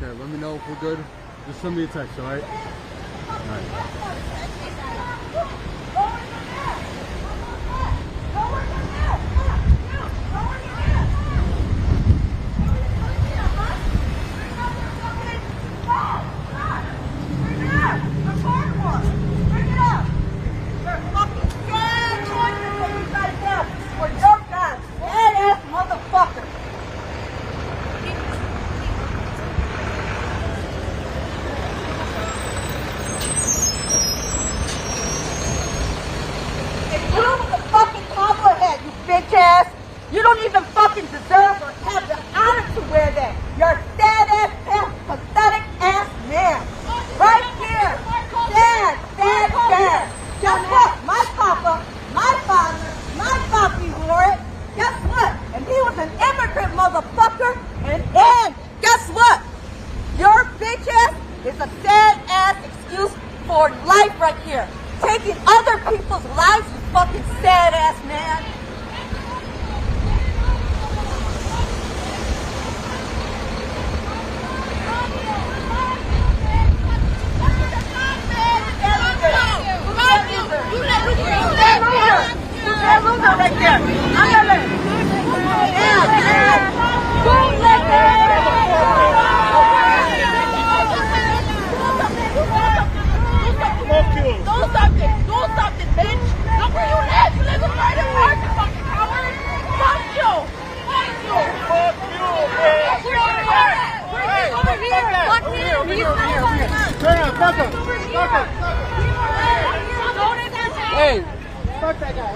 Okay, let me know if we're good. Just send me a text, all right? All right. You don't even fucking deserve or have the honor to wear that. You're a sad ass, pathetic ass man. Right here. Sad. Guess what? My papa, my father, my papi wore it. Guess what? And he was an immigrant motherfucker. And guess what? Your bitch ass is a sad ass excuse for life right here. Taking other people's lives, you fucking sad ass man. Right there. Do something, bitch. Look where you live. You live in Brighton Park, you fucking coward. Fuck you, man. Hey, over here. Turn around, fuck him. Hey, fuck that guy.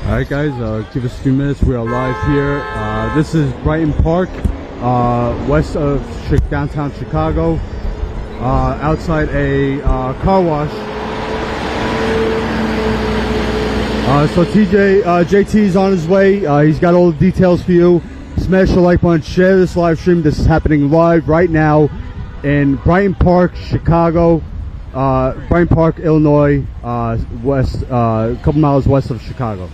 Alright guys, give us a few minutes. We are live here. This is Brighton Park, west of downtown Chicago, outside a car wash. So JT is on his way. He's got all the details for you. Smash the like button, share this live stream. This is happening live right now in Brighton Park, Chicago. Brighton Park, Illinois, west, a couple miles west of Chicago.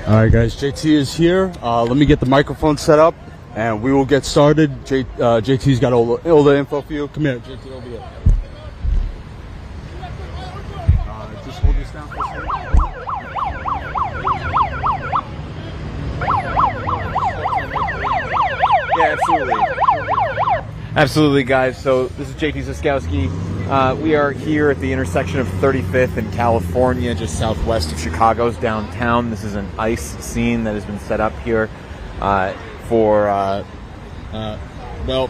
Alright guys, JT is here. Let me get the microphone set up and we will get started. JT's got all the info for you. Come here, JT, over here. Just hold this down for a second. Yeah, absolutely. Absolutely, guys. So this is JT Staskowski. We are here at the intersection of 35th and California, just southwest of Chicago's downtown. This is an ICE scene that has been set up here well,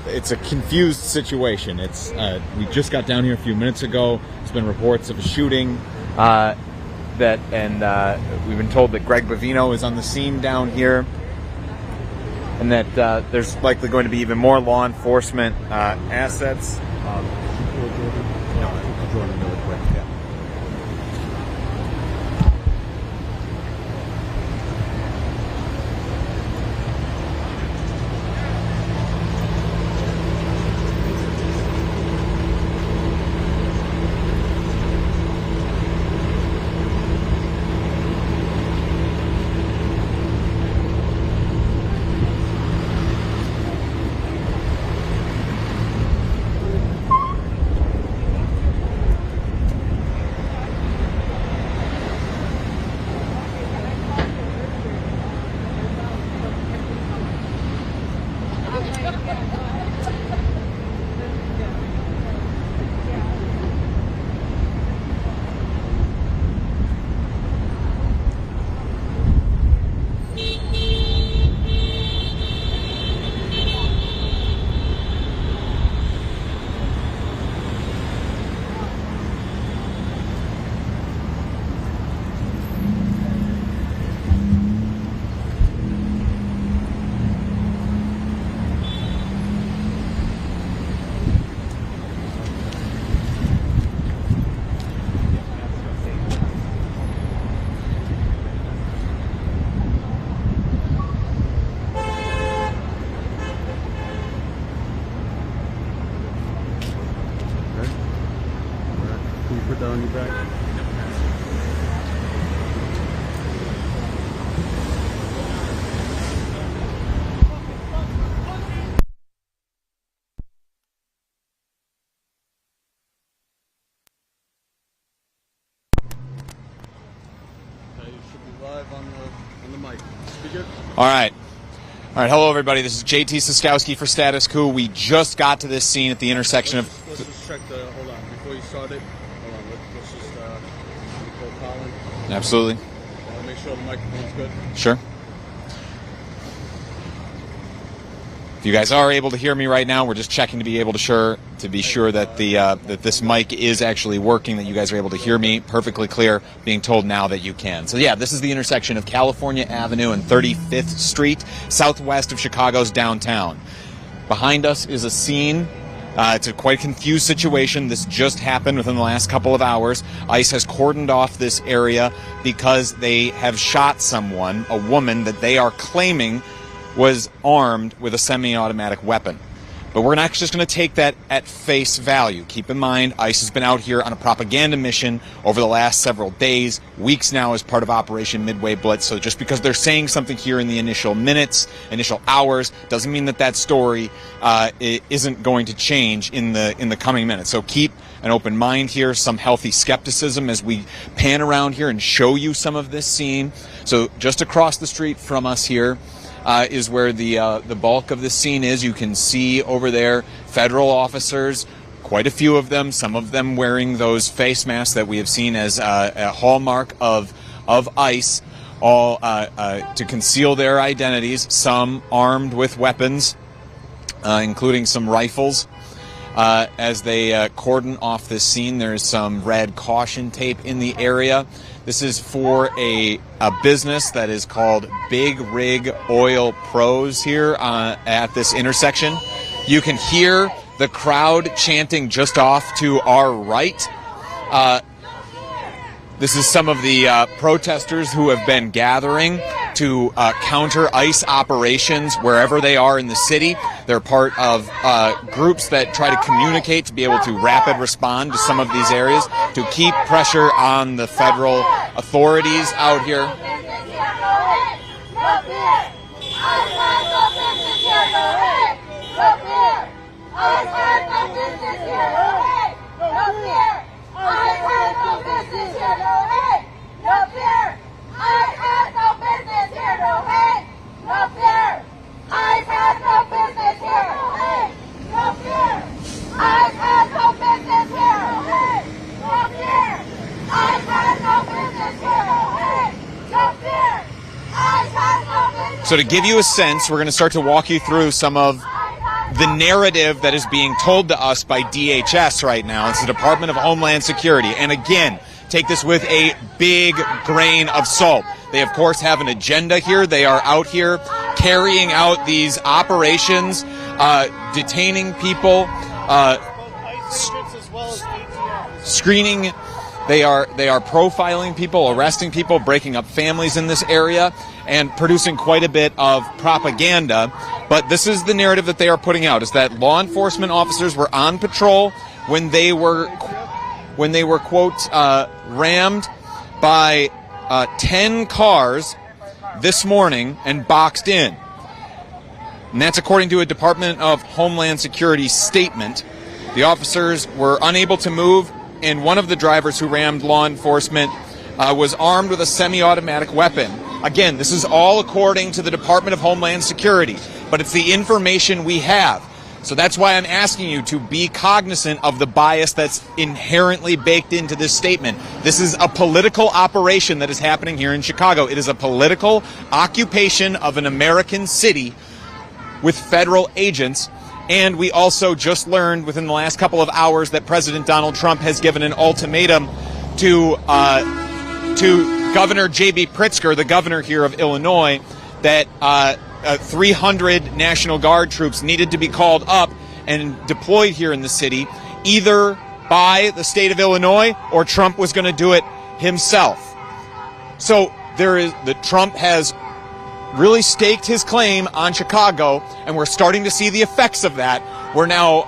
it's a confused situation. It's we just got down here a few minutes ago. There's been reports of a shooting we've been told that Greg Bavino is on the scene down here, and that there's likely going to be even more law enforcement assets. Jordan really quick, yeah. that on your back? You should be live on the mic. Be good? All right. Hello, everybody. This is JT Siskowski for Status Coup. We just got to this scene at the intersection of... Let's just check the... Hold on. Before you start it, hold on. Let's just call Colin. Absolutely. Make sure the microphone's good. Sure. If you guys are able to hear me right now, we're just checking to be sure that that this mic is actually working, that you guys are able to hear me perfectly clear, being told now that you can. So yeah, this is the intersection of California Avenue and 35th Street, southwest of Chicago's downtown. Behind us is a scene. It's a quite confused situation. This just happened within the last couple of hours. ICE has cordoned off this area because they have shot someone, a woman that they are claiming was armed with a semi-automatic weapon. But we're not just going to take that at face value. Keep in mind, ICE has been out here on a propaganda mission over the last several days, weeks now, as part of Operation Midway Blitz. So just because they're saying something here in the initial minutes, initial hours, doesn't mean that story isn't going to change in the coming minutes. So keep an open mind here, some healthy skepticism as we pan around here and show you some of this scene. So just across the street from us here is where the bulk of the scene is. You can see over there federal officers, quite a few of them, some of them wearing those face masks that we have seen as a hallmark of ICE, all to conceal their identities, some armed with weapons, including some rifles. As they cordon off this scene, there's some red caution tape in the area. This is for a business that is called Big Rig Oil Pros here at this intersection. You can hear the crowd chanting just off to our right. This is some of the protesters who have been gathering to counter ICE operations wherever they are in the city. They're part of groups that try to communicate to be able to rapid respond to some of these areas, to keep pressure on the federal authorities out here. So to give you a sense, we're going to start to walk you through some of the narrative that is being told to us by DHS right now. It's the Department of Homeland Security. And again, take this with a big grain of salt. They, of course, have an agenda here. They are out here carrying out these operations, detaining people, screening. They are profiling people, arresting people, breaking up families in this area, and producing quite a bit of propaganda. But this is the narrative that they are putting out, is that law enforcement officers were on patrol when they were quote, rammed by 10 cars this morning and boxed in. And that's according to a Department of Homeland Security statement. The officers were unable to move, and one of the drivers who rammed law enforcement was armed with a semi-automatic weapon. Again, this is all according to the Department of Homeland Security, but it's the information we have. So that's why I'm asking you to be cognizant of the bias that's inherently baked into this statement. This is a political operation that is happening here in Chicago. It is a political occupation of an American city with federal agents. And we also just learned within the last couple of hours that President Donald Trump has given an ultimatum to Governor J.B. Pritzker, the governor here of Illinois, that 300 National Guard troops needed to be called up and deployed here in the city, either by the state of Illinois or Trump was going to do it himself. So Trump has really staked his claim on Chicago, and we're starting to see the effects of that, where now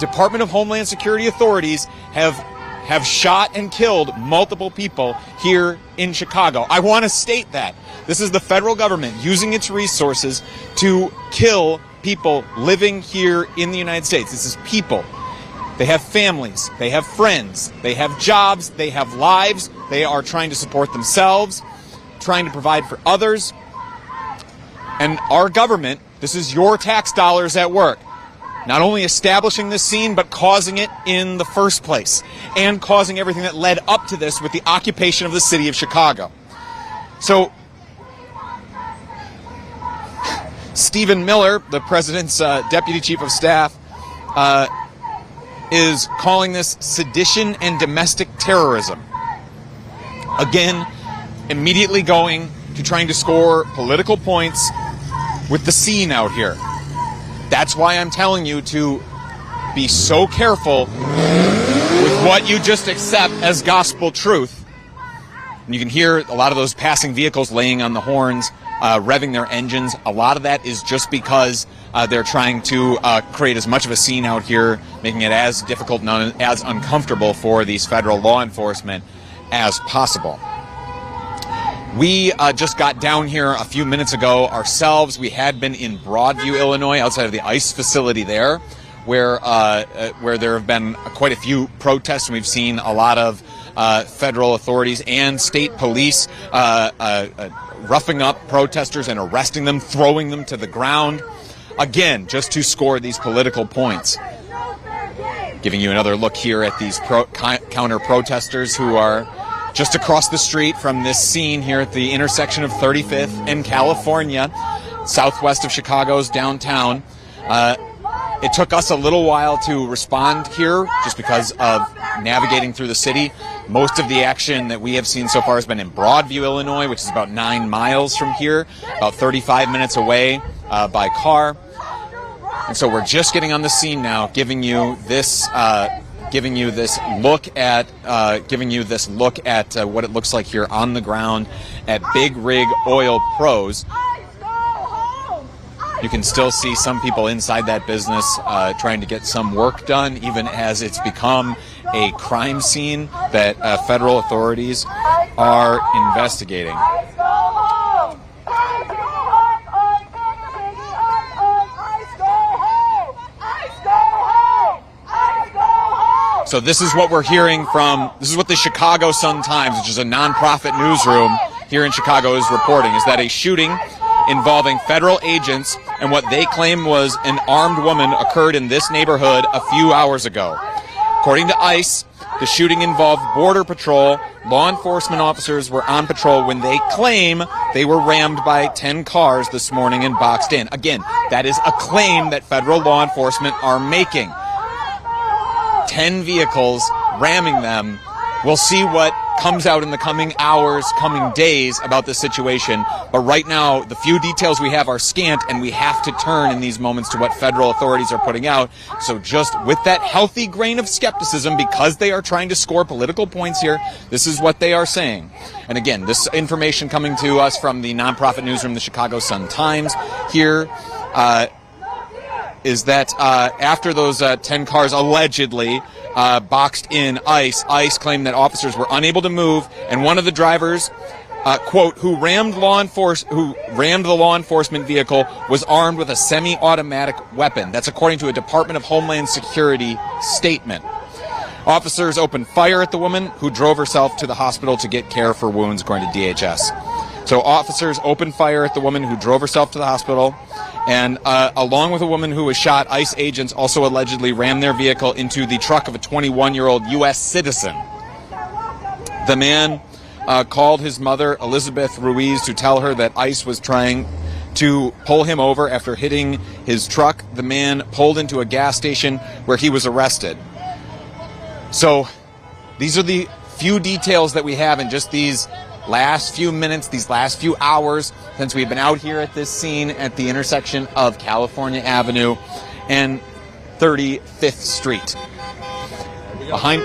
Department of Homeland Security authorities have have shot and killed multiple people here in Chicago. I want to state that. This is the federal government using its resources to kill people living here in the United States. This is people. They have families, they have friends, they have jobs, they have lives, they are trying to support themselves, trying to provide for others. And our government, this is your tax dollars at work, not only establishing this scene, but causing it in the first place, and causing everything that led up to this with the occupation of the city of Chicago. So, Stephen Miller, the president's deputy chief of staff, is calling this sedition and domestic terrorism. Again, immediately going to trying to score political points with the scene out here. That's why I'm telling you to be so careful with what you just accept as gospel truth. And you can hear a lot of those passing vehicles laying on the horns, revving their engines. A lot of that is just because they're trying to create as much of a scene out here, making it as difficult and as uncomfortable for these federal law enforcement as possible. We just got down here a few minutes ago ourselves. We had been in Broadview, Illinois, outside of the ICE facility there, where there have been quite a few protests, and we've seen a lot of federal authorities and state police roughing up protesters and arresting them, throwing them to the ground, again, just to score these political points. Giving you another look here at these counter-protesters who are just across the street from this scene here at the intersection of 35th and California, southwest of Chicago's downtown. It took us a little while to respond here just because of navigating through the city. Most of the action that we have seen so far has been in Broadview, Illinois, which is about 9 miles from here, about 35 minutes away by car. And so we're just getting on the scene now, giving you this look at what it looks like here on the ground at Big Rig Oil Pros. You can still see some people inside that business trying to get some work done, even as it's become a crime scene that federal authorities are investigating. So this is what we're hearing from, this is what the Chicago Sun-Times, which is a nonprofit newsroom here in Chicago, is reporting, is that a shooting involving federal agents and what they claim was an armed woman occurred in this neighborhood a few hours ago. According to ICE, the shooting involved Border Patrol. Law enforcement officers were on patrol when they claim they were rammed by 10 cars this morning and boxed in. Again, that is a claim that federal law enforcement are making. 10 vehicles ramming them. We'll see what comes out in the coming hours, coming days about this situation. But right now, the few details we have are scant, and we have to turn in these moments to what federal authorities are putting out. So just with that healthy grain of skepticism, because they are trying to score political points here, this is what they are saying. And again, this information coming to us from the nonprofit newsroom, the Chicago Sun-Times here, is that after those 10 cars allegedly boxed in ICE claimed that officers were unable to move, and one of the drivers, quote, who rammed the law enforcement vehicle was armed with a semi-automatic weapon. That's according to a Department of Homeland Security statement. Officers opened fire at the woman, who drove herself to the hospital to get care for wounds, according to DHS. So officers opened fire at the woman who drove herself to the hospital, and along with a woman who was shot, ICE agents also allegedly rammed their vehicle into the truck of a 21-year-old U.S. citizen. The man called his mother, Elizabeth Ruiz, to tell her that ICE was trying to pull him over after hitting his truck. The man pulled into a gas station where he was arrested. So these are the few details that we have in just these last few minutes, these last few hours, since we've been out here at this scene at the intersection of California Avenue and 35th Street. Behind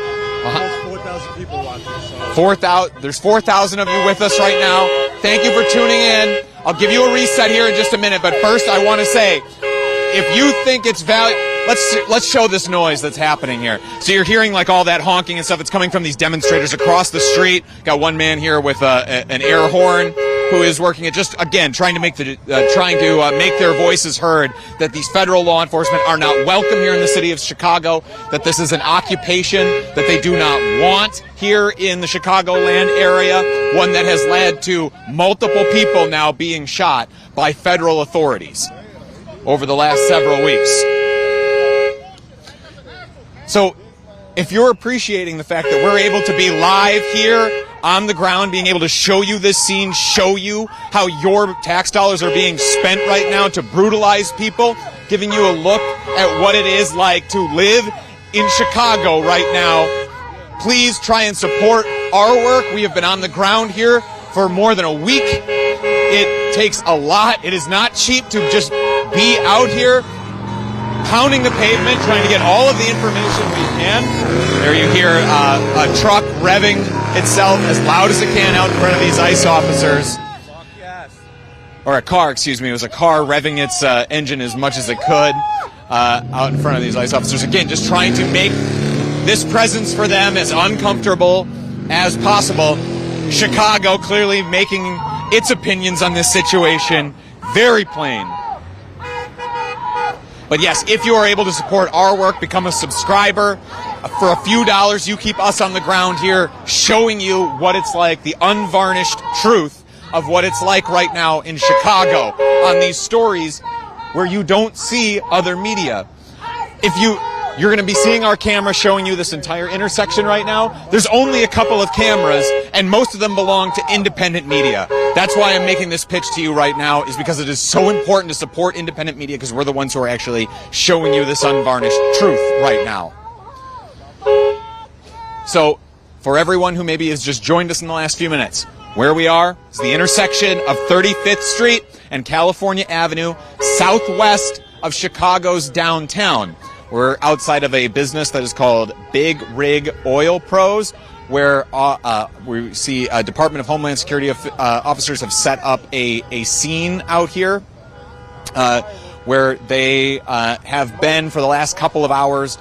4,000 people watching. There's 4,000 of you with us right now. Thank you for tuning in. I'll give you a reset here in just a minute, but first I want to say, if you think it's let's show this noise that's happening here. So you're hearing like all that honking and stuff. It's coming from these demonstrators across the street. Got one man here with an air horn who is working at just again trying to make make their voices heard. That these federal law enforcement are not welcome here in the city of Chicago. That this is an occupation that they do not want here in the Chicagoland area. One that has led to multiple people now being shot by federal authorities over the last several weeks. So if you're appreciating the fact that we're able to be live here on the ground, being able to show you this scene, show you how your tax dollars are being spent right now to brutalize people, giving you a look at what it is like to live in Chicago right now, please try and support our work. We have been on the ground here for more than a week. It takes a lot. It is not cheap to just be out here pounding the pavement, trying to get all of the information we can. There you hear a truck revving itself as loud as it can out in front of these ICE officers. Or a car, excuse me. It was a car revving its engine as much as it could out in front of these ICE officers. Again, just trying to make this presence for them as uncomfortable as possible. Chicago clearly making its opinions on this situation very plain. But yes, if you are able to support our work, become a subscriber. For a few dollars, you keep us on the ground here, showing you what it's like, the unvarnished truth of what it's like right now in Chicago on these stories where you don't see other media. If you're going to be seeing our camera showing you this entire intersection right now. There's only a couple of cameras, and most of them belong to independent media. That's why I'm making this pitch to you right now, is because it is so important to support independent media, because we're the ones who are actually showing you this unvarnished truth right now. So, for everyone who maybe has just joined us in the last few minutes, where we are is the intersection of 35th Street and California Avenue, southwest of Chicago's downtown. We're outside of a business that is called Big Rig Oil Pros, where we see Department of Homeland Security officers have set up a scene out here where they have been for the last couple of hours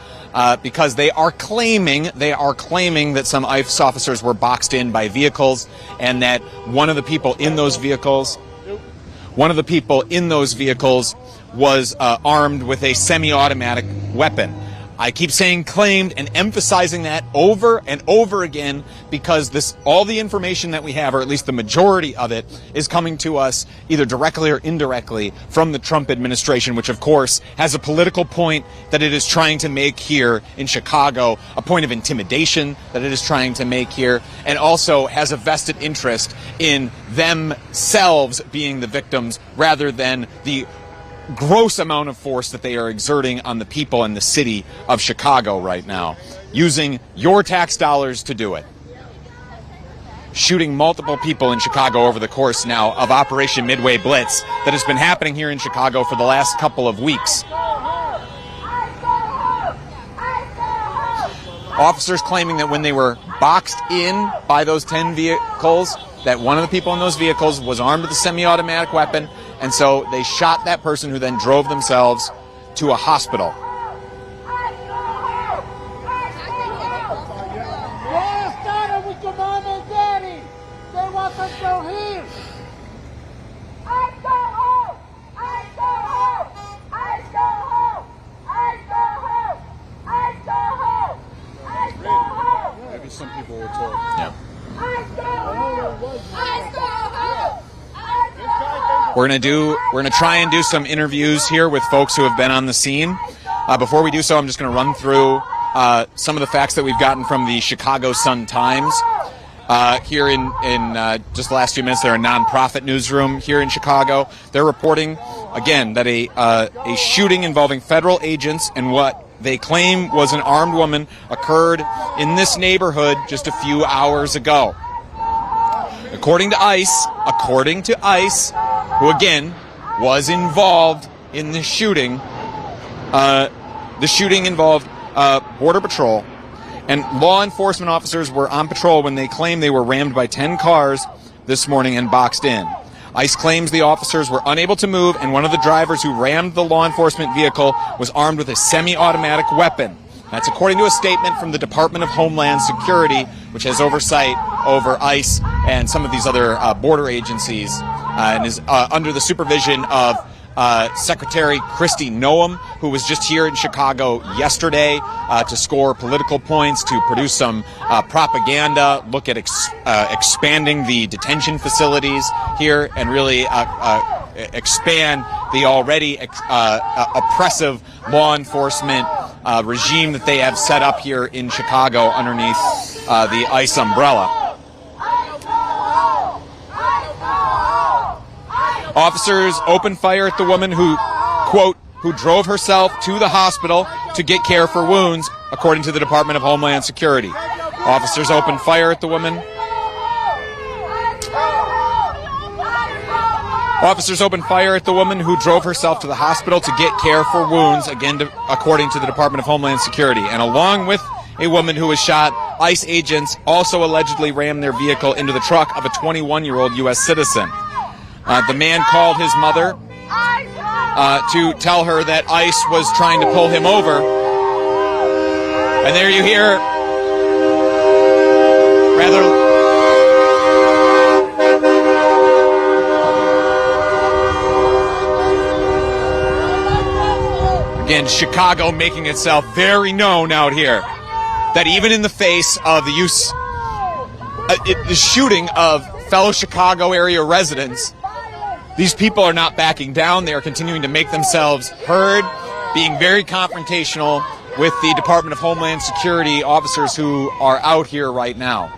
because they are claiming that some ICE officers were boxed in by vehicles, and that one of the people in those vehicles was armed with a semi-automatic weapon. I keep saying claimed and emphasizing that over and over again because all the information that we have, or at least the majority of it, is coming to us either directly or indirectly from the Trump administration, which of course has a political point that it is trying to make here in Chicago, a point of intimidation that it is trying to make here, and also has a vested interest in themselves being the victims rather than the gross amount of force that they are exerting on the people in the city of Chicago right now, using your tax dollars to do it. Shooting multiple people in Chicago over the course now of Operation Midway Blitz that has been happening here in Chicago for the last couple of weeks. Officers claiming that when they were boxed in by those 10 vehicles, that one of the people in those vehicles was armed with a semi-automatic weapon, and so they shot that person, who then drove themselves to a hospital. With your mom and daddy. They want us to go here. I go home. I go home. I go home. I go home. I go home. I go home. Maybe some people were told. Yeah. I go home. I go home. We're gonna try and do some interviews here with folks who have been on the scene. Before we do so, I'm just gonna run through some of the facts that we've gotten from the Chicago Sun-Times. Here in just the last few minutes, they're a nonprofit newsroom here in Chicago. They're reporting, again, that a shooting involving federal agents and what they claim was an armed woman occurred in this neighborhood just a few hours ago. According to ICE, who again was involved in the shooting involved Border Patrol, and law enforcement officers were on patrol when they claimed they were rammed by 10 cars this morning and boxed in. ICE claims the officers were unable to move, and one of the drivers who rammed the law enforcement vehicle was armed with a semi-automatic weapon. That's according to a statement from the Department of Homeland Security, which has oversight over ICE and some of these other border agencies, and is under the supervision of Secretary Kristi Noem, who was just here in Chicago yesterday to score political points, to produce some propaganda, look at expanding the detention facilities here, and really expand the already oppressive law enforcement regime that they have set up here in Chicago underneath the ICE umbrella. Officers opened fire at the woman who, quote, who drove herself to the hospital to get care for wounds, according to the Department of Homeland Security. Officers opened fire at the woman. Officers opened fire at the woman who drove herself to the hospital to get care for wounds, again, according to the Department of Homeland Security. And along with a woman who was shot, ICE agents also allegedly rammed their vehicle into the truck of a 21-year-old U.S. citizen. The man called his mother to tell her that ICE was trying to pull him over. And there you hear again, Chicago making itself very known out here. That even in the face of the shooting of fellow Chicago area residents, these people are not backing down. They are continuing to make themselves heard, being very confrontational with the Department of Homeland Security officers who are out here right now.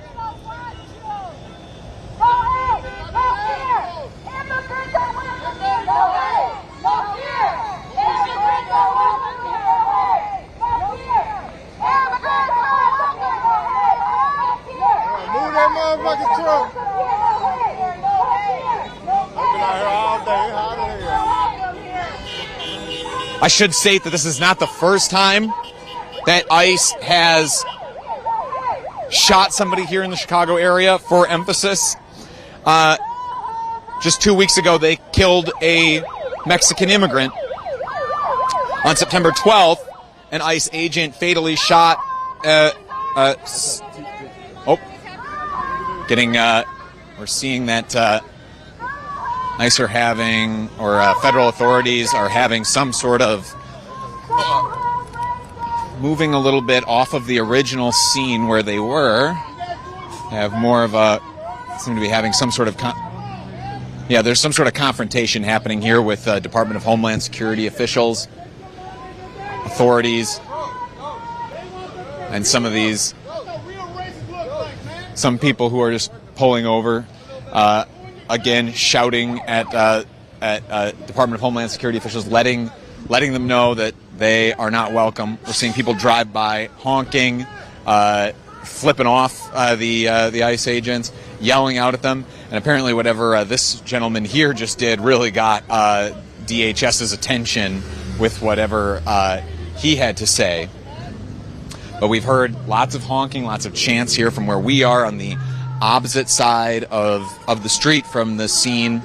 Move that motherfucking truck. I should state that this is not the first time that ICE has shot somebody here in the Chicago area. For emphasis, just 2 weeks ago, they killed a Mexican immigrant. On September 12th, an ICE agent fatally shot we're seeing that ICE are having, or federal authorities are having some sort of moving a little bit off of the original scene where they were. They have more of a, seem to be having some sort of, there's some sort of confrontation happening here with Department of Homeland Security officials, authorities, and some of these, some people who are just pulling over, again, shouting at Department of Homeland Security officials, letting them know that they are not welcome. We're seeing people drive by, honking, flipping off the ICE agents, yelling out at them. And apparently whatever this gentleman here just did really got DHS's attention with whatever he had to say. But we've heard lots of honking, lots of chants here from where we are on the opposite side of the street from the scene.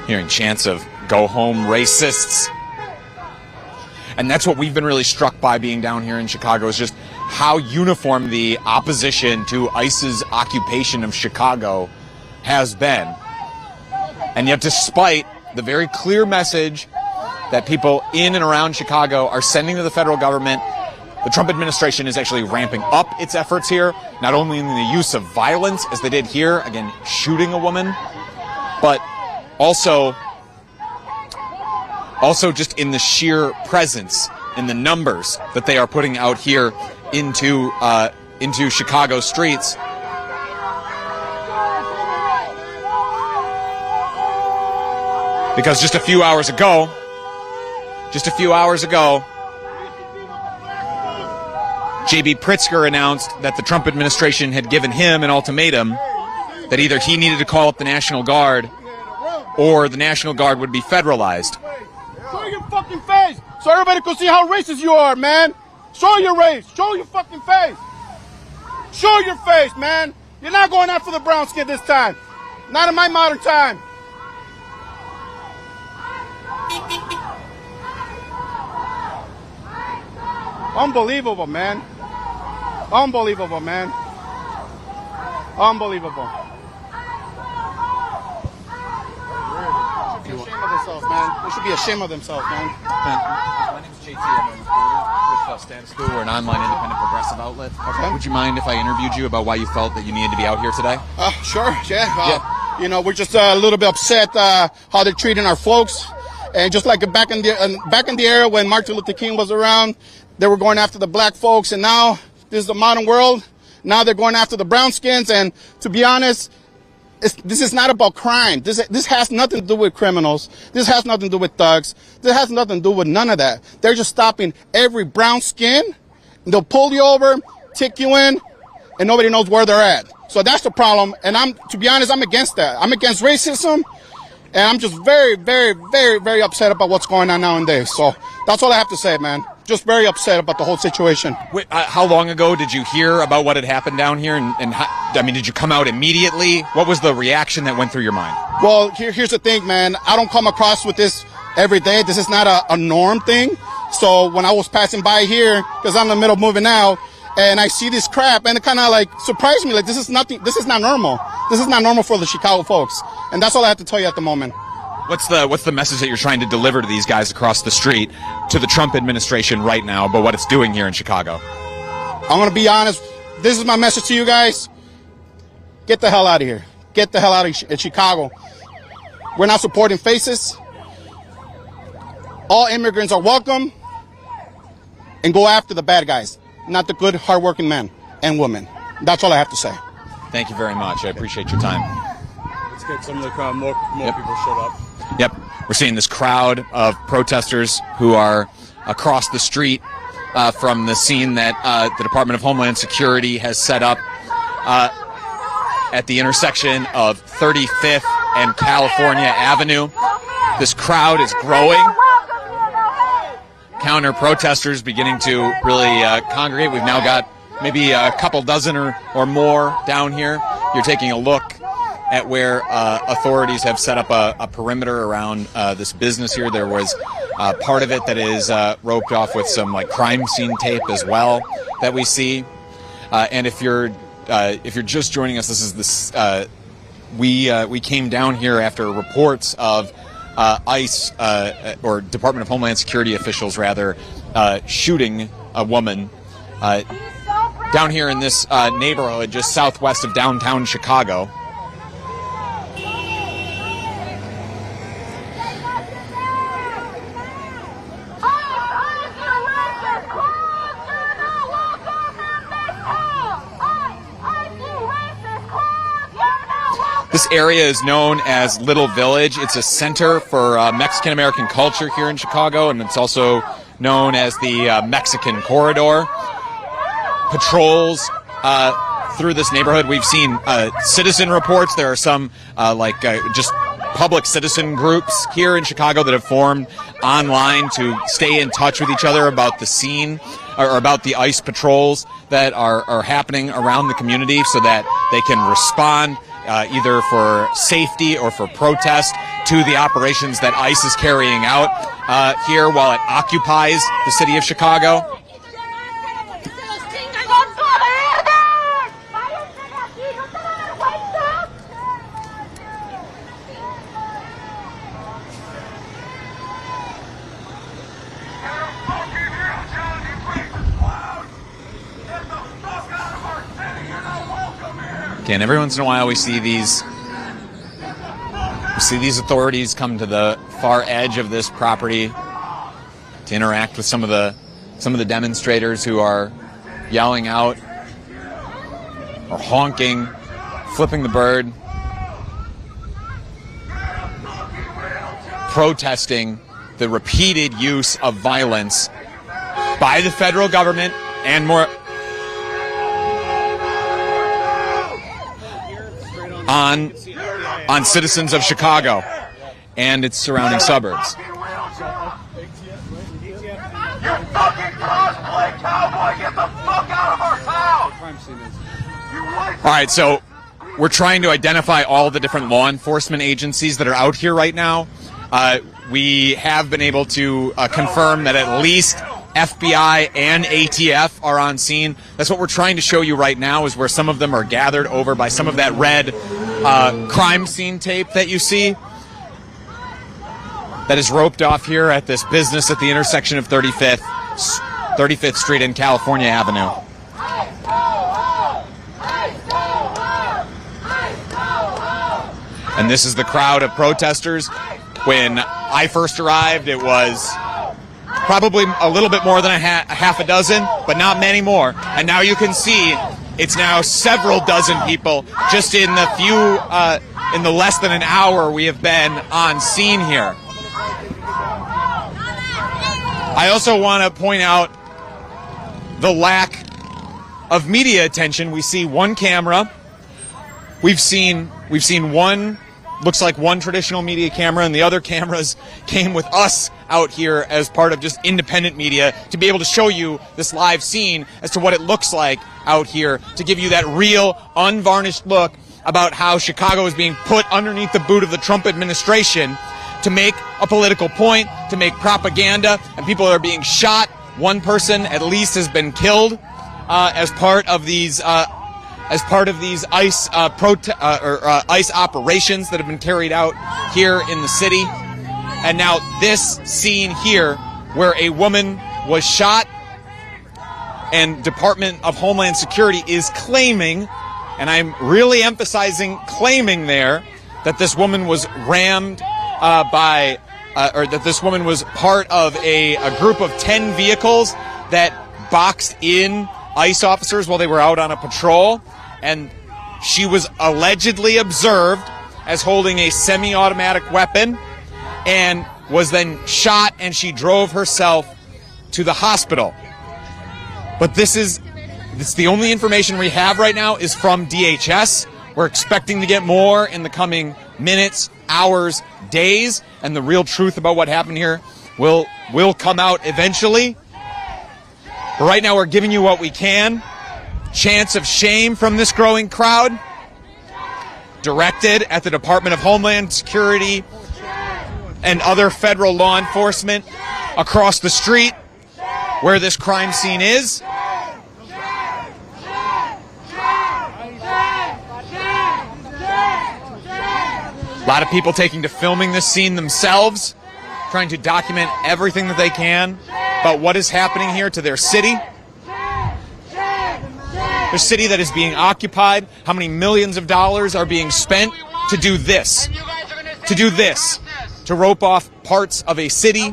Hearing chants of "Go home, racists." And that's what we've been really struck by being down here in Chicago, is just how uniform the opposition to ICE's occupation of Chicago has been. And yet, despite the very clear message that people in and around Chicago are sending to the federal government, the Trump administration is actually ramping up its efforts here, not only in the use of violence, as they did here, again, shooting a woman, but also just in the sheer presence, in the numbers that they are putting out here into Chicago streets. Because just a few hours ago, J.B. Pritzker announced that the Trump administration had given him an ultimatum that either he needed to call up the National Guard or the National Guard would be federalized. Show your fucking face so everybody can see how racist you are, man. Show your race. Show your fucking face. Show your face, man. You're not going after the brown skin this time. Not in my modern time. Unbelievable, man. Unbelievable, man. Unbelievable. They should be ashamed of themselves, man. They should be ashamed of themselves, man. My name is JT. I'm a reporter with Status Coup. We're an online independent progressive outlet. Okay. Would you mind if I interviewed you about why you felt that you needed to be out here today? Sure, yeah. You know, we're just a little bit upset how they're treating our folks. And just like back in the era when Martin Luther King was around, they were going after the black folks, and now this is the modern world. Now they're going after the brown skins, and to be honest, this is not about crime. This has nothing to do with criminals. This has nothing to do with thugs. This has nothing to do with none of that. They're just stopping every brown skin. They'll pull you over, tick you in, and nobody knows where they're at. So that's the problem, and to be honest, I'm against that. I'm against racism. And I'm just very, very, very, very upset about what's going on nowadays. So that's all I have to say, man. Just very upset about the whole situation. Wait, how long ago did you hear about what had happened down here? And I mean, did you come out immediately? What was the reaction that went through your mind? Well, here's the thing, man. I don't come across with this every day. This is not a norm thing. So when I was passing by here, because I'm in the middle of moving out, and I see this crap, and it kind of like surprised me. Like, this is not normal. This is not normal for the Chicago folks. And that's all I have to tell you at the moment. What's the message that you're trying to deliver to these guys across the street, to the Trump administration right now, about what it's doing here in Chicago? I'm going to be honest. This is my message to you guys. Get the hell out of here. Get the hell out of Chicago. We're not supporting faces. All immigrants are welcome. And go after the bad guys, not the good, hardworking men and women. That's all I have to say. Thank you very much. I appreciate your time. Let's get some of the crowd. More people showed up. Yep. We're seeing this crowd of protesters who are across the street from the scene that the Department of Homeland Security has set up at the intersection of 35th and California Avenue. This crowd is growing. Counter protesters beginning to really congregate. We've now got maybe a couple dozen or more down here. You're taking a look at where authorities have set up a perimeter around this business here. There was part of it that is roped off with some like crime scene tape as well that we see. And if you're just joining us, we came down here after reports of ICE or Department of Homeland Security officials rather shooting a woman down here in this neighborhood just southwest of downtown Chicago. This area is known as Little Village. It's a center for Mexican-American culture here in Chicago, and it's also known as the Mexican Corridor. Patrols through this neighborhood. We've seen citizen reports. There are some just public citizen groups here in Chicago that have formed online to stay in touch with each other about the scene or about the ICE patrols that are happening around the community so that they can respond either for safety or for protest to the operations that ICE is carrying out here while it occupies the city of Chicago. And every once in a while we see these authorities come to the far edge of this property to interact with some of the demonstrators who are yelling out or honking, flipping the bird, protesting the repeated use of violence by the federal government and more on citizens of Chicago and its surrounding suburbs. You fucking cosplay Cowboy, get the fuck out of our town! All right, so we're trying to identify all the different law enforcement agencies that are out here right now. We have been able to confirm that at least FBI and ATF are on scene. That's what we're trying to show you right now, is where some of them are gathered over by some of that red crime scene tape that you see that is roped off here at this business at the intersection of 35th Street and California Avenue. And this is the crowd of protesters. When I first arrived, it was probably a little bit more than half a dozen, but not many more. And now you can see it's now several dozen people just in the in the less than an hour we have been on scene here. I also want to point out the lack of media attention. We see one camera. We've seen one, looks like one traditional media camera, and the other cameras came with us out here as part of just independent media to be able to show you this live scene as to what it looks like out here, to give you that real, unvarnished look about how Chicago is being put underneath the boot of the Trump administration to make a political point, to make propaganda, and people are being shot. One person at least has been killed as part of these ICE ICE operations that have been carried out here in the city. And now this scene here, where a woman was shot, and Department of Homeland Security is claiming, and I'm really emphasizing claiming there, that this woman was rammed or that this woman was part of a group of 10 vehicles that boxed in ICE officers while they were out on a patrol. And she was allegedly observed as holding a semi-automatic weapon and was then shot, and she drove herself to the hospital. But this is the only information we have right now is from DHS. We're expecting to get more in the coming minutes, hours, days, and the real truth about what happened here will come out eventually. But right now we're giving you what we can. Chants of shame from this growing crowd, directed at the Department of Homeland Security and other federal law enforcement across the street where this crime scene is. A lot of people taking to filming this scene themselves, trying to document everything that they can about what is happening here to their city. Their city that is being occupied, how many millions of dollars are being spent to do this, to rope off parts of a city,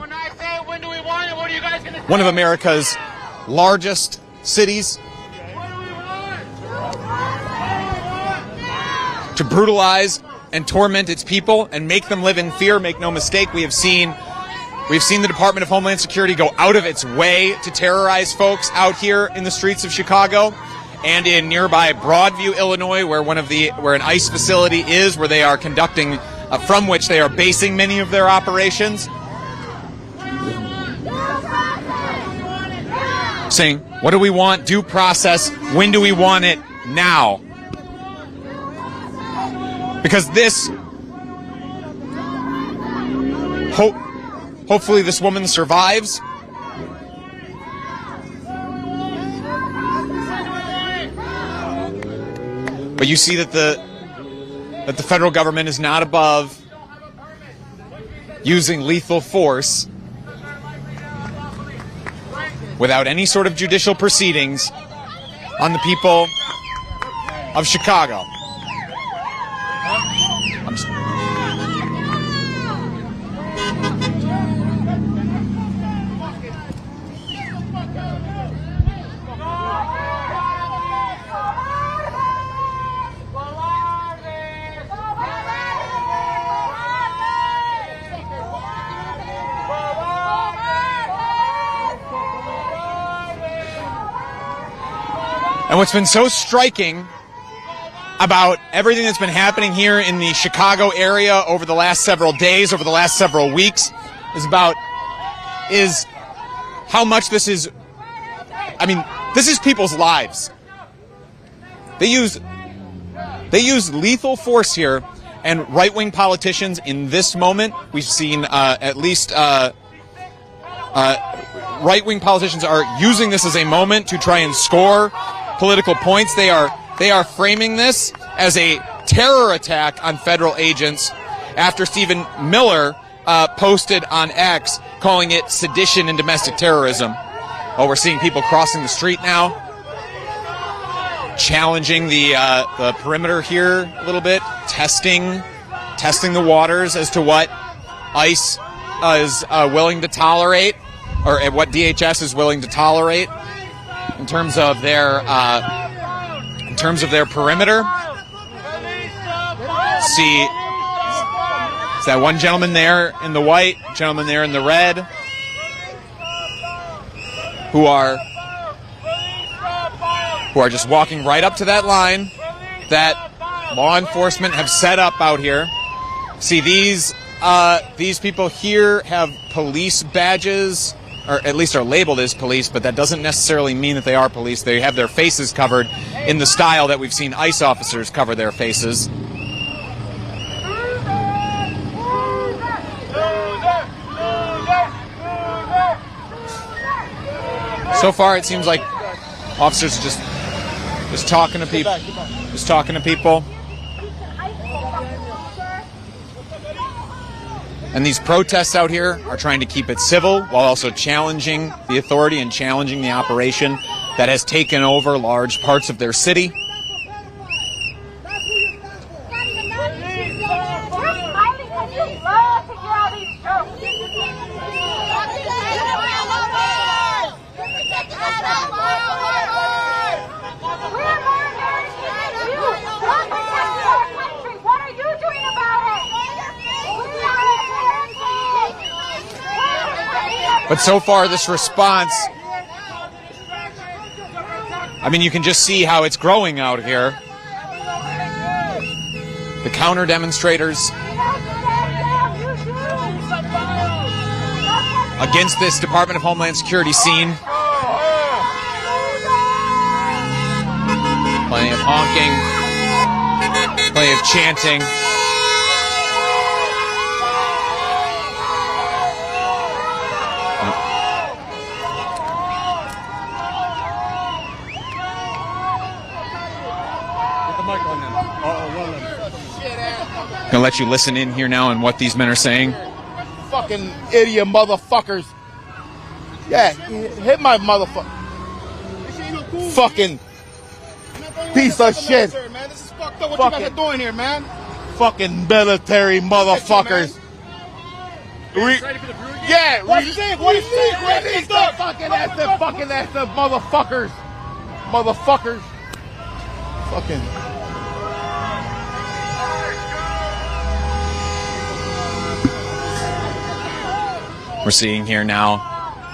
one of America's largest cities, to brutalize and torment its people and make them live in fear. Make no mistake, we've seen the Department of Homeland Security go out of its way to terrorize folks out here in the streets of Chicago and in nearby Broadview, Illinois, where an ICE facility is, where they are conducting, from which they are basing many of their operations. Saying, what do we want? Due process. When do we want it? Now. Because this, hopefully this woman survives. But you see that the federal government is not above using lethal force without any sort of judicial proceedings on the people of Chicago. And what's been so striking about everything that's been happening here in the Chicago area over the last several days, over the last several weeks, is how much this is I mean, this is people's lives. They use lethal force here, and right-wing politicians in this moment, we've seen at least right-wing politicians are using this as a moment to try and score political points. They are framing this as a terror attack on federal agents after Stephen Miller posted on X calling it sedition and domestic terrorism. Oh, we're seeing people crossing the street now, challenging the perimeter here a little bit, testing the waters as to what ICE is willing to tolerate, or what DHS is willing to tolerate in terms of their perimeter. See, is that one gentleman there in the white, gentleman there in the red, who are just walking right up to that line that law enforcement have set up out here. See, these people here have police badges, or at least are labeled as police, but that doesn't necessarily mean that they are police. They have their faces covered in the style that we've seen ICE officers cover their faces. So far, it seems like officers are just talking to people. Just talking to people. And these protests out here are trying to keep it civil while also challenging the authority and challenging the operation that has taken over large parts of their city. But so far, this response, I mean, you can just see how it's growing out here. The counter demonstrators against this Department of Homeland Security scene. Plenty of honking, plenty of chanting. Gonna let you listen in here now on what these men are saying. Fucking idiot motherfuckers. Yeah, hit my motherfucker. Fucking piece of shit. This is fucked up. What you guys are doing here, man? Fucking military motherfuckers. Yeah, What's sick? What is sick? What is sick? Fucking ass motherfuckers. Motherfuckers. Fucking. We're seeing here now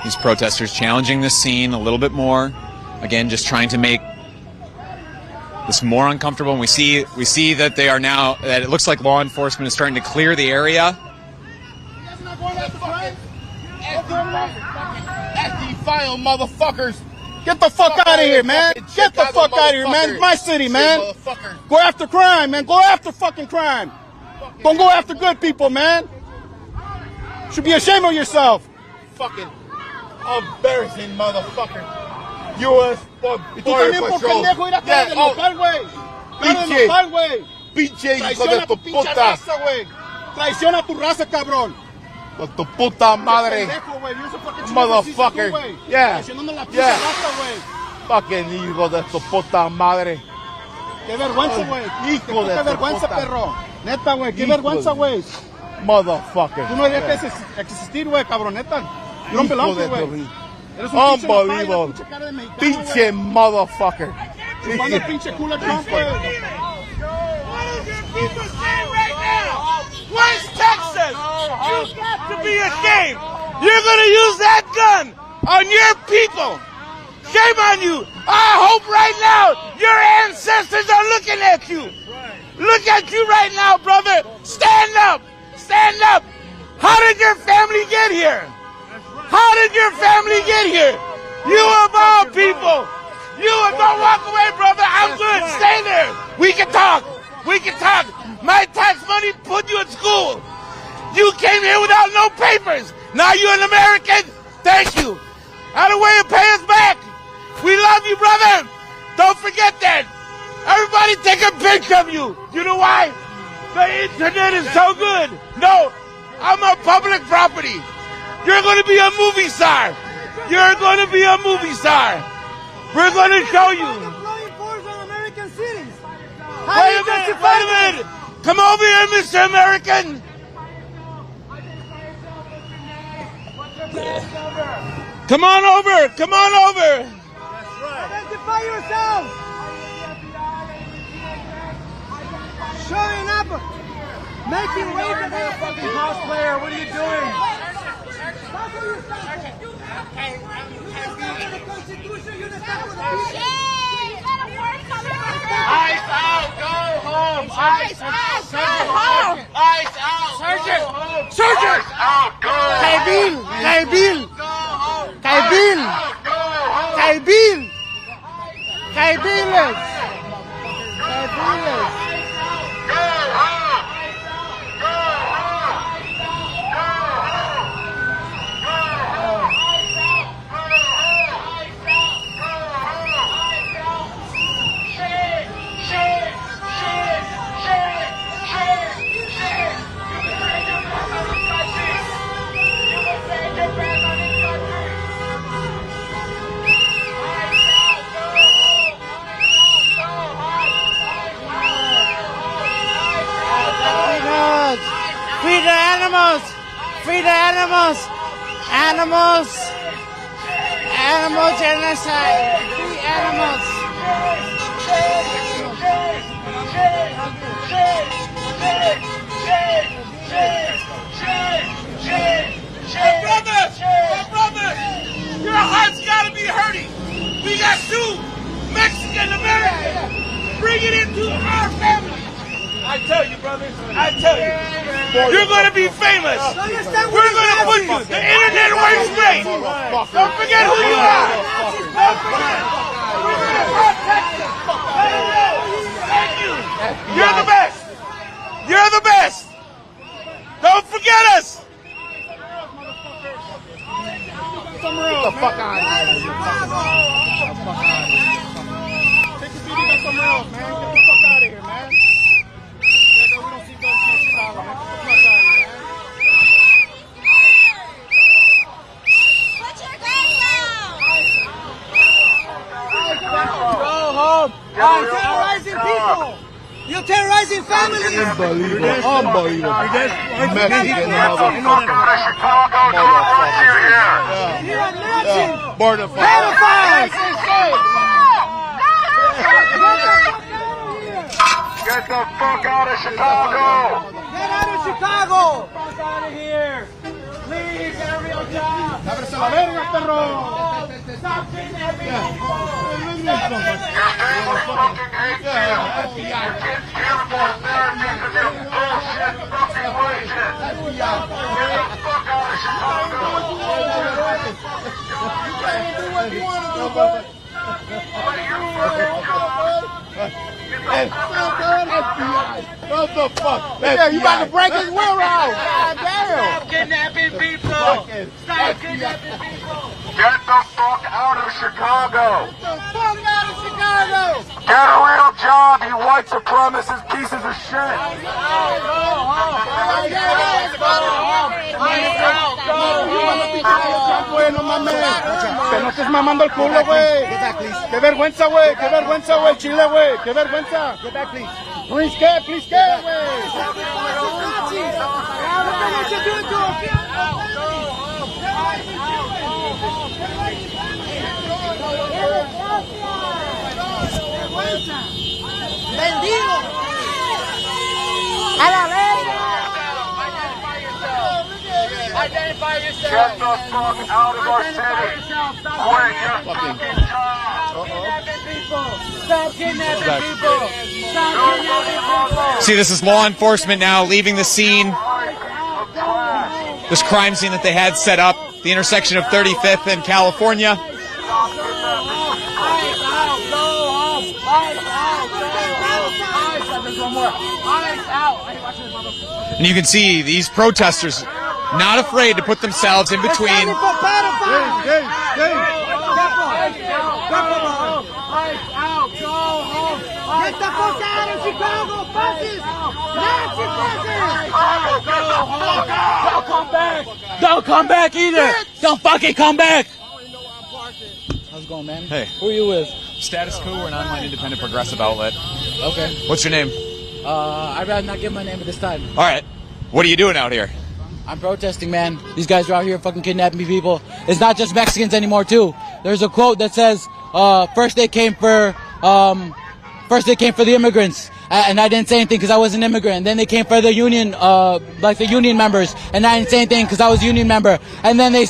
these protesters challenging this scene a little bit more. Again, just trying to make this more uncomfortable. And we see that they are now, that it looks like law enforcement is starting to clear the area. File motherfuckers. Get the fuck out of here, man. Get the fuck out of here, man. It's my city, man. Go after crime, man. Go after fucking crime. Don't go after good people, man. Should be ashamed of yourself. Fucking embarrassing motherfucker. U.S. Border Patrol. Pinche hijo de tu puta. Traiciona tu raza, cabrón. Con tu puta madre. Motherfucker. Yeah. Yeah. Fucking hijo de tu puta madre. Qué vergüenza, güey. Hijo de qué tu vergüenza, puta. perro. Neta, güey. Qué vergüenza, güey. Motherfucker. Tú no deberías existir, güey, cabrón, neta. You don't belong here, güey. Eres un Unbelievable. pinche cara de mexicano, Pinche güey. motherfucker. Chupando el pinche culo a Trump, güey. What is your people saying right now? Where's Texas? You got to be ashamed. You're going to use that gun on your people. Shame on you. I hope right now your ancestors are looking at you. Look at you right now, brother. Stand up. Stand up. How did your family get here? How did your family get here? You of all people. Don't walk away, brother. I'm good. Stay there. We can talk. We can talk. My tax money put you in school. You came here without no papers. Now you're an American. Thank you. Out of the way and pay us back. We love you, brother. Don't forget that. Everybody take a picture of you. You know why? The internet is so good. No, I'm on public property. You're going to be a movie star. You're going to be a movie star. We're going to show you. Wait a minute. Come over here, Mr. American. Come on over. Come on over. Identify yourself. Showing up. Making waves at a fucking cosplayer. What are you doing? Ice out, go home. Ice out, go home. Ice out, Sergeant. Sergeant. Ice out, go home. Kaibil. Go home. Kaibil. Go home. Kaibil. Kaibiles. Kaibiles. Go home. Go home. Free the animals! Free the animals! Animals! Animal genocide! Free animals! Brother! Your heart's gotta be hurting! We got two Mexican Americans! Bring it into our family! I tell you, brother, I tell you, you're going to be famous. We're going to put you. The internet works great. Don't forget who you are. Don't forget. We're going to protect you. Thank you. You're the best. You're the best. Don't forget us. Get the fuck out of here. Take your beating somewhere else, man. Get the fuck out of here, man. We don't see those shit in Chicago, man. Get the fuck out of here, man. Put your guns down! Go home! You're terrorizing people! You're terrorizing families! Unbelievable. Unbelievable. Mexican You're a Nazi! Border Pedophiles! Get the fuck out of Chicago! Get out of Chicago! Fuck out of here! Please, get a real job! ¡Ábrese la verga, perro! Stop kidnapping people! What the fuck? Yeah, you about to break his will out! God damn! Stop kidnapping people! Stop kidnapping people! Get the fuck out of Chicago! Get the fuck out of Chicago! Get a real job, you white supremacist pieces of shit! Bueno, mames. Que no estés mamando el culo, güey. Qué vergüenza, güey. Qué vergüenza, güey. Chile, güey. Qué vergüenza. Get back, please. Please, ¿qué? Please, ¿qué, güey? ¡Vendido! ¡A la verga! Identify yourself! Get the fuck out of our city! Wait, you're fucking Stop kidnapping people! Stop kidnapping people! Stop kidnapping people! See, this is law enforcement now leaving the scene. This crime scene that they had set up, the intersection of 35th and California. And you can see these protesters not afraid to put themselves in between. Get the fuck out of Chicago, fascists! Nazi fascists! Don't come back! Don't come back either! Don't fucking come back! How's it going, man? Hey. Who are you with? Status Coup, we're an online independent progressive outlet. Okay. What's your name? I'd rather not give my name at this time. All right. What are you doing out here? I'm protesting, man. These guys are out here fucking kidnapping people. It's not just Mexicans anymore, too. There's a quote that says, first they came for the immigrants. And I didn't say anything because I was an immigrant. And then they came for the union, like the union members. And I didn't say anything because I was a union member. And then they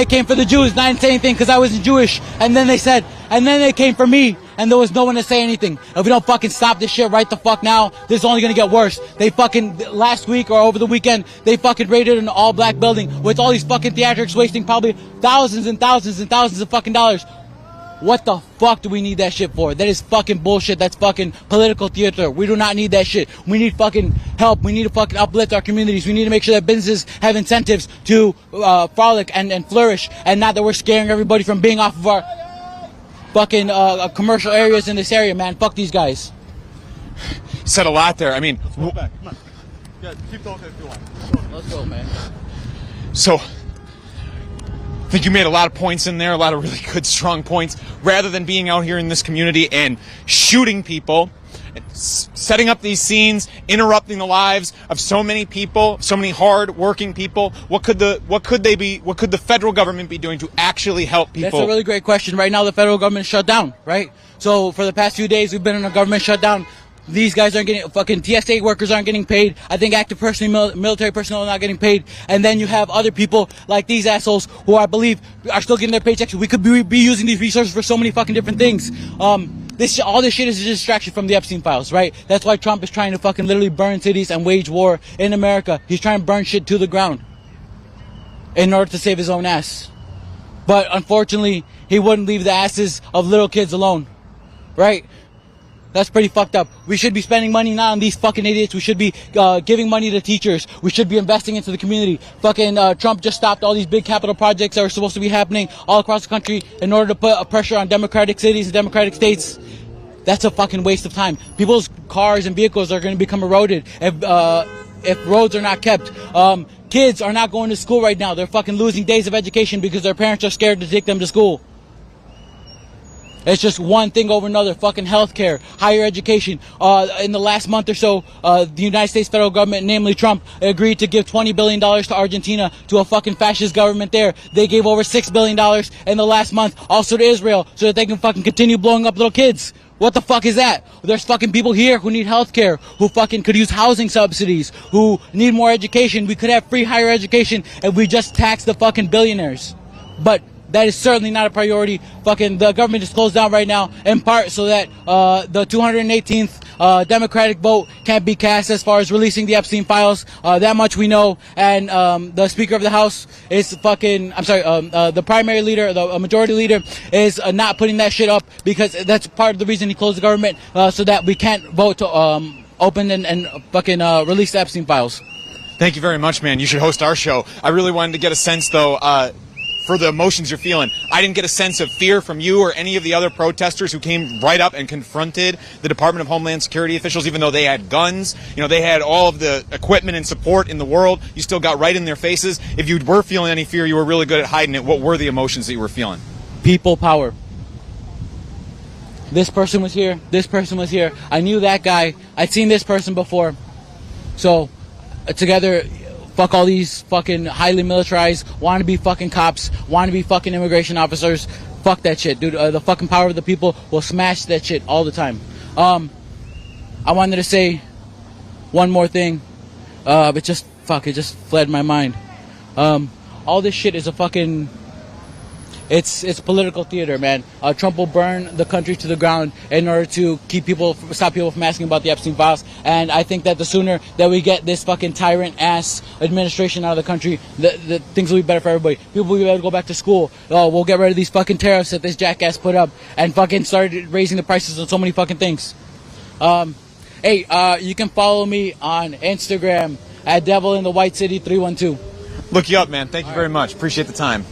came for the Jews. And I didn't say anything because I wasn't Jewish. And then they came for me. And there was no one to say anything. If we don't fucking stop this shit right the fuck now, this is only gonna get worse. They fucking, last week or over the weekend, they fucking raided an all black building with all these fucking theatrics wasting probably thousands and thousands and thousands of fucking dollars. What the fuck do we need that shit for? That is fucking bullshit. That's fucking political theater. We do not need that shit. We need fucking help. We need to fucking uplift our communities. We need to make sure that businesses have incentives to frolic and flourish, and not that we're scaring everybody from being off of our fucking commercial areas in this area, man. Fuck these guys. Said a lot there. I mean, Come on. Yeah, keep talking if you want. Let's go, man. so I think you made a lot of points in there, a lot of really good, strong points. Rather than being out here in this community and shooting people, setting up these scenes, interrupting the lives of so many people, so many hard-working people, what could the federal government be doing to actually help people? That's a really great question. Right now, the federal government is shut down, right? So for the past few days, we've been in a government shutdown. These guys aren't getting, fucking TSA workers aren't getting paid. I think active personnel, military personnel are not getting paid. And then you have other people like these assholes who I believe are still getting their paychecks. We could be using these resources for so many fucking different things. All this shit is a distraction from the Epstein files, right? That's why Trump is trying to fucking literally burn cities and wage war in America. He's trying to burn shit to the ground in order to save his own ass. But unfortunately, he wouldn't leave the asses of little kids alone, right? That's pretty fucked up. We should be spending money not on these fucking idiots. We should be giving money to teachers. We should be investing into the community. Fucking Trump just stopped all these big capital projects that were supposed to be happening all across the country in order to put a pressure on democratic cities and democratic states. That's a fucking waste of time. People's cars and vehicles are going to become eroded if roads are not kept. Kids are not going to school right now. They're fucking losing days of education because their parents are scared to take them to school. It's just one thing over another. Fucking healthcare, higher education. In the last month or so, the United States federal government, namely Trump, agreed to give $20 billion to Argentina, to a fucking fascist government there. They gave over $6 billion in the last month, also to Israel, so that they can fucking continue blowing up little kids. What the fuck is that? There's fucking people here who need healthcare, who fucking could use housing subsidies, who need more education. We could have free higher education if we just tax the fucking billionaires. But that is certainly not a priority. Fucking the government is closed down right now, in part so that the 218th Democratic vote can't be cast as far as releasing the Epstein files. That much we know. And the Speaker of the House is fucking, the primary leader, the majority leader is not putting that shit up, because that's part of the reason he closed the government, so that we can't vote to open and fucking release the Epstein files. Thank you very much, man. You should host our show. I really wanted to get a sense, though, for the emotions you're feeling. I didn't get a sense of fear from you or any of the other protesters who came right up and confronted the Department of Homeland Security officials, even though they had guns. You know, they had all of the equipment and support in the world. You still got right in their faces. If you were feeling any fear, you were really good at hiding it. What were the emotions that you were feeling? People power. This person was here. This person was here. I knew that guy. I'd seen this person before. So, together, fuck all these fucking highly militarized, want to be fucking cops, want to be fucking immigration officers. Fuck that shit, dude. The fucking power of the people will smash that shit all the time. I wanted to say one more thing, but it just fled my mind. All this shit is a fucking... it's political theater, man. Trump will burn the country to the ground in order to stop people from asking about the Epstein files. And I think that the sooner that we get this fucking tyrant ass administration out of the country, the things will be better for everybody. People will be able to go back to school. We'll get rid of these fucking tariffs that this jackass put up and fucking started raising the prices on so many fucking things. Hey, you can follow me on Instagram at Devil in the White City 312. Look you up, man. Thank you very much. Appreciate the time.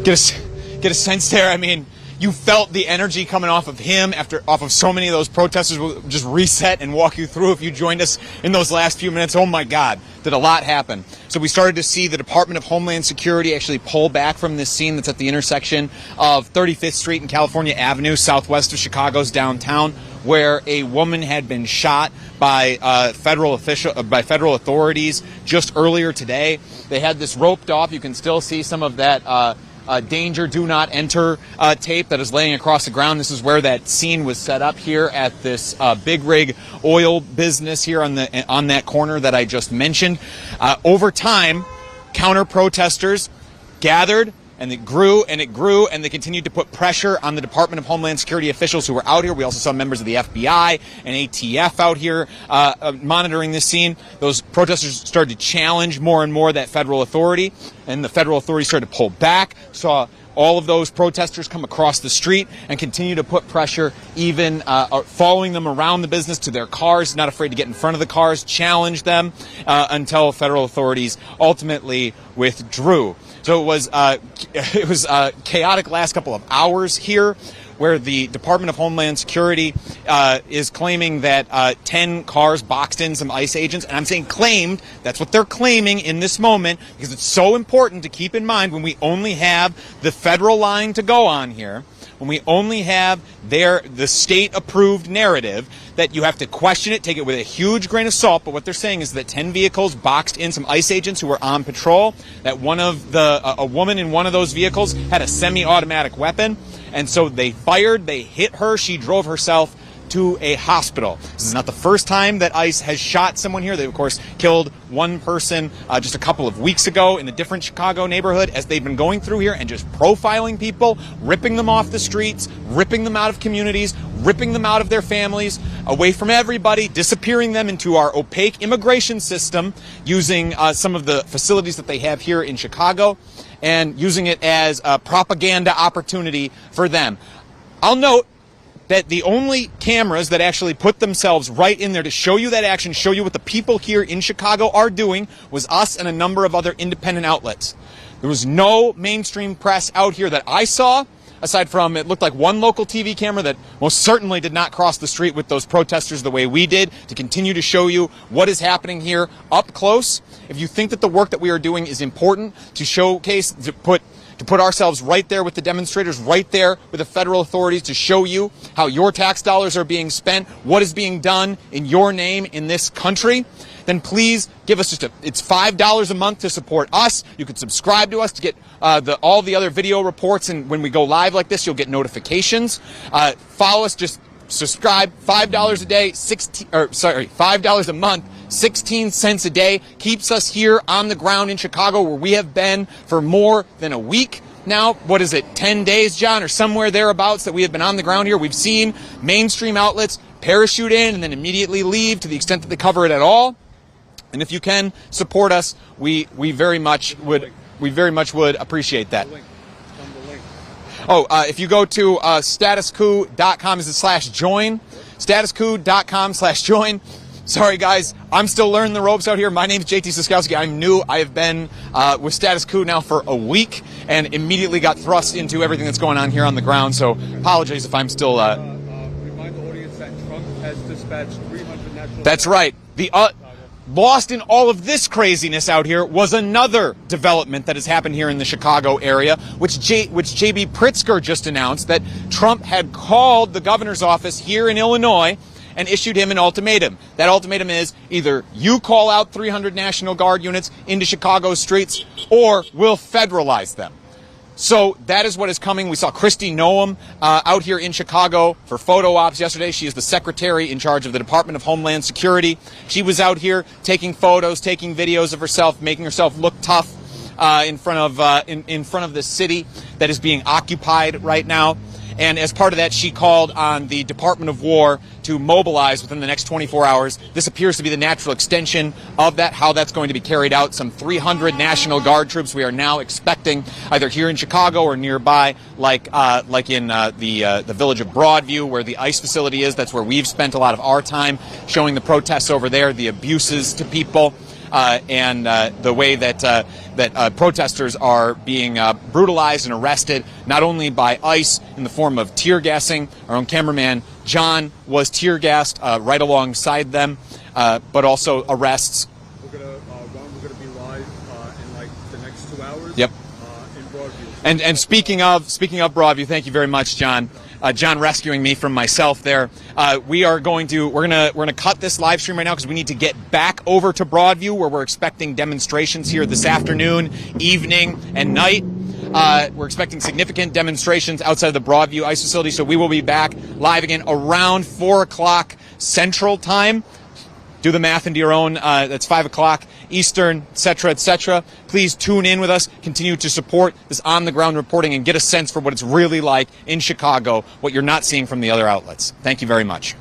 Get a sense there. I mean, you felt the energy coming off of him off of so many of those protesters. We'll just reset and walk you through if you joined us in those last few minutes. Oh my God, did a lot happen. So we started to see the Department of Homeland Security actually pull back from this scene that's at the intersection of 35th Street and California Avenue, southwest of Chicago's downtown, where a woman had been shot by federal authorities just earlier today. They had this roped off. You can still see some of that danger, do not enter tape that is laying across the ground. This is where that scene was set up here at this big rig oil business here on that corner that I just mentioned. Over time, counter protesters gathered, and it grew and it grew, and they continued to put pressure on the Department of Homeland Security officials who were out here. We also saw members of the FBI and ATF out here monitoring this scene. Those protesters started to challenge more and more that federal authority, and the federal authority started to pull back. Saw all of those protesters come across the street and continue to put pressure, even following them around the business to their cars, not afraid to get in front of the cars, challenge them until federal authorities ultimately withdrew. So it was chaotic last couple of hours here, where the Department of Homeland Security is claiming that 10 cars boxed in some ICE agents. And I'm saying claimed. That's what they're claiming in this moment, because it's so important to keep in mind when we only have the federal line to go on here, when we only have the state-approved narrative, that you have to question it, take it with a huge grain of salt. But what they're saying is that 10 vehicles boxed in some ICE agents who were on patrol, that a woman in one of those vehicles had a semi-automatic weapon, and so they fired, they hit her, she drove herself to a hospital. This is not the first time that ICE has shot someone here. They, of course, killed one person just a couple of weeks ago in a different Chicago neighborhood, as they've been going through here and just profiling people, ripping them off the streets, ripping them out of communities, ripping them out of their families, away from everybody, disappearing them into our opaque immigration system, using some of the facilities that they have here in Chicago, and using it as a propaganda opportunity for them. I'll note that the only cameras that actually put themselves right in there to show you that action, show you what the people here in Chicago are doing, was us and a number of other independent outlets. There was no mainstream press out here that I saw, aside from, it looked like one local TV camera that most certainly did not cross the street with those protesters the way we did, to continue to show you what is happening here up close. If you think that the work that we are doing is important, to showcase, to put ourselves right there with the demonstrators, right there with the federal authorities, to show you how your tax dollars are being spent, what is being done in your name in this country, then please give us it's $5 a month to support us. You can subscribe to us to get all the other video reports, and when we go live like this, you'll get notifications. Follow us, just subscribe. $5 a day, $5 a month, 16 cents a day, keeps us here on the ground in Chicago, where we have been for more than a week now. What is it, 10 days, John, or somewhere thereabouts, that we have been on the ground here. We've seen mainstream outlets parachute in and then immediately leave, to the extent that they cover it at all. And if you can support us, we very much would appreciate that. If you go to StatusCoup.com/join, StatusCoup.com/join. Sorry, guys, I'm still learning the ropes out here. My name's JT Siskowski. I'm new. I have been with Status Coup now for a week, and immediately got thrust into everything that's going on here on the ground. So apologies if I'm still... Remind the audience that Trump has dispatched 300 natural... That's right. Lost in all of this craziness out here was another development that has happened here in the Chicago area, which J.B. Pritzker just announced, that Trump had called the governor's office here in Illinois and issued him an ultimatum. That ultimatum is, either you call out 300 National Guard units into Chicago's streets, or we'll federalize them. So that is what is coming. We saw Kristi Noem out here in Chicago for photo ops yesterday. She is the secretary in charge of the Department of Homeland Security. She was out here taking photos, taking videos of herself, making herself look tough. in front of the city that is being occupied right now. And as part of that, she called on the Department of War to mobilize within the next 24 hours. This appears to be the natural extension of that, how that's going to be carried out. Some 300 National Guard troops we are now expecting, either here in Chicago or nearby, like in the village of Broadview, where the ICE facility is. That's where we've spent a lot of our time, showing the protests over there, the abuses to people. And the way that protesters are being brutalized and arrested, not only by ICE in the form of tear gassing. Our own cameraman John was tear gassed right alongside them, but also arrests. We're gonna be live in like the next 2 hours. Yep. In Broadview. And speaking of Broadview, thank you very much, John. John rescuing me from myself there. We're gonna cut this live stream right now because we need to get back over to Broadview, where we're expecting demonstrations here this afternoon, evening, and night. We're expecting significant demonstrations outside of the Broadview ICE facility, so we will be back live again around 4 o'clock Central Time. Do the math into your own. That's 5 o'clock Eastern, etc., etc. Please tune in with us. Continue to support this on-the-ground reporting and get a sense for what it's really like in Chicago, what you're not seeing from the other outlets. Thank you very much.